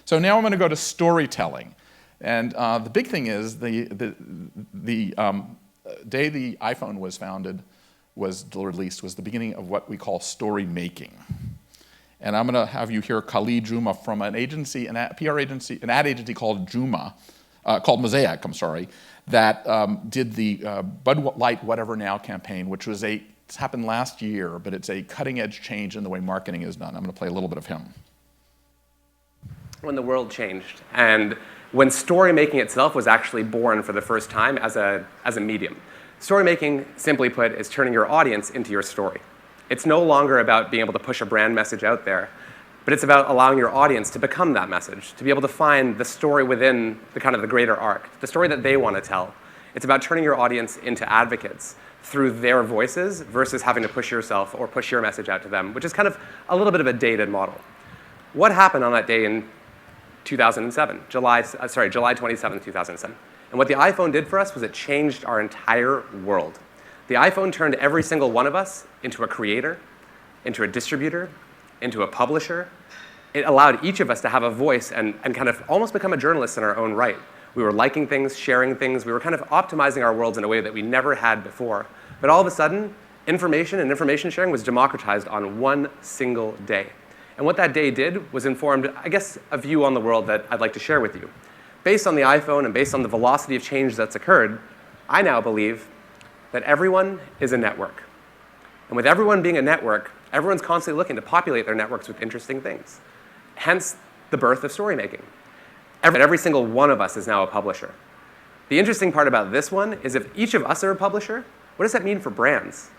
So now I'm going to go to storytelling. And the big thing is the day the iPhone was founded, was released, was the beginning of what we call story making. And I'm going to have you hear Khalid Juma from an agency, an PR agency, an ad agency called called Mosaic, I'm sorry, that did the Bud Light Whatever Now campaign, which was it's happened last year, but it's a cutting edge change in the way marketing is done. I'm going to play a little bit of him. When the world changed, and when story making itself was actually born for the first time as a medium. Story making, simply put, is turning your audience into your story. It's no longer about being able to push a brand message out there, but it's about allowing your audience to become that message, to be able to find the story within the kind of the greater arc, the story that they want to tell. It's about turning your audience into advocates through their voices versus having to push yourself or push your message out to them, which is kind of a little bit of a dated model. What happened on that day in 2007, July 27th, 2007? And what the iPhone did for us was it changed our entire world. The iPhone turned every single one of us into a creator, into a distributor, into a publisher. It allowed each of us to have a voice and kind of almost become a journalist in our own right. We were liking things, sharing things. We were kind of optimizing our worlds in a way that we never had before. But all of a sudden, information and information sharing was democratized on one single day. And what that day did was informed, I guess, a view on the world that I'd like to share with you. Based on the iPhone and based on the velocity of change that's occurred, I now believe that everyone is a network. And with everyone being a network, everyone's constantly looking to populate their networks with interesting things. Hence, the birth of story making. Every single one of us is now a publisher. The interesting part about this one is if each of us are a publisher, what does that mean for brands?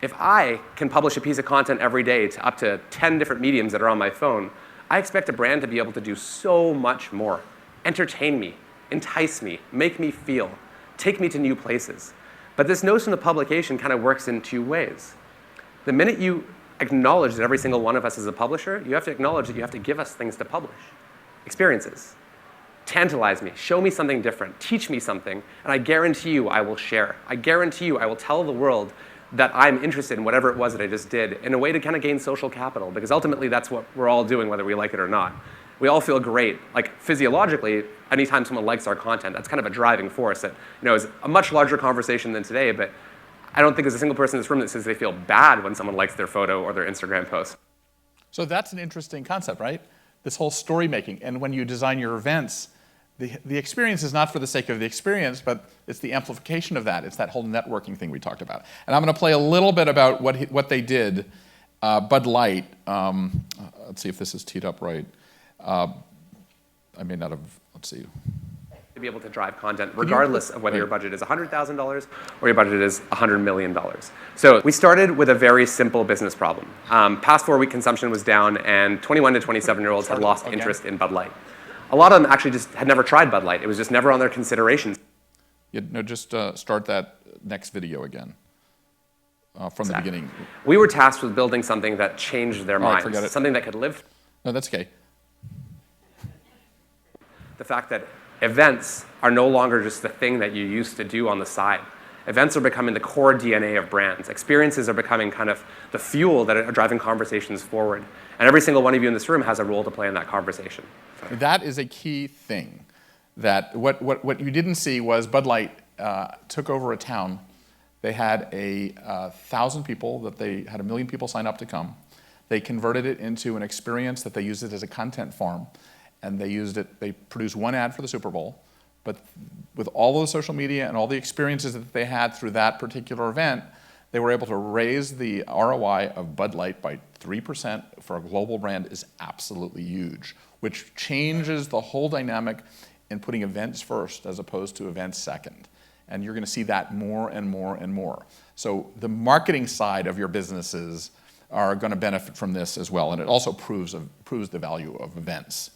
If I can publish a piece of content every day to up to 10 different mediums that are on my phone, I expect a brand to be able to do so much more. Entertain me, entice me, make me feel, take me to new places. But this notion of publication kind of works in two ways. The minute you acknowledge that every single one of us is a publisher, you have to acknowledge that you have to give us things to publish. Experiences. Tantalize me, show me something different, teach me something, and I guarantee you I will share. I guarantee you I will tell the world that I'm interested in whatever it was that I just did in a way to kind of gain social capital, because ultimately that's what we're all doing whether we like it or not. We all feel great. Like physiologically, anytime someone likes our content, that's kind of a driving force that is a much larger conversation than today, but I don't think there's a single person in this room that says they feel bad when someone likes their photo or their Instagram post. So that's an interesting concept, right? This whole story making. And when you design your events, the experience is not for the sake of the experience, but it's the amplification of that. It's that whole networking thing we talked about. And I'm going to play a little bit about what they did. Bud Light, let's see if this is teed up right. I may not have, let's see. To be able to drive content regardless of whether your budget is $100,000 or your budget is $100 million. So we started with a very simple business problem. Past 4-week consumption was down and 21 to 27-year-olds had lost interest in Bud Light. A lot of them actually just had never tried Bud Light. It was just never on their considerations. Just start that next video again. From the beginning. We were tasked with building something that changed their minds. Forget it. Something that could live. No, that's okay. The fact that events are no longer just the thing that you used to do on the side. Events are becoming the core DNA of brands. Experiences are becoming kind of the fuel that are driving conversations forward. And every single one of you in this room has a role to play in that conversation. That is a key thing. That what you didn't see was Bud Light took over a town. They had 1,000 people, they had 1 million people sign up to come. They converted it into an experience that they used it as a content farm. And they produced one ad for the Super Bowl, but with all of the social media and all the experiences that they had through that particular event, they were able to raise the ROI of Bud Light by 3% for a global brand is absolutely huge, which changes the whole dynamic in putting events first as opposed to events second. And you're going to see that more and more and more. So the marketing side of your businesses are going to benefit from this as well, and it also proves the value of events.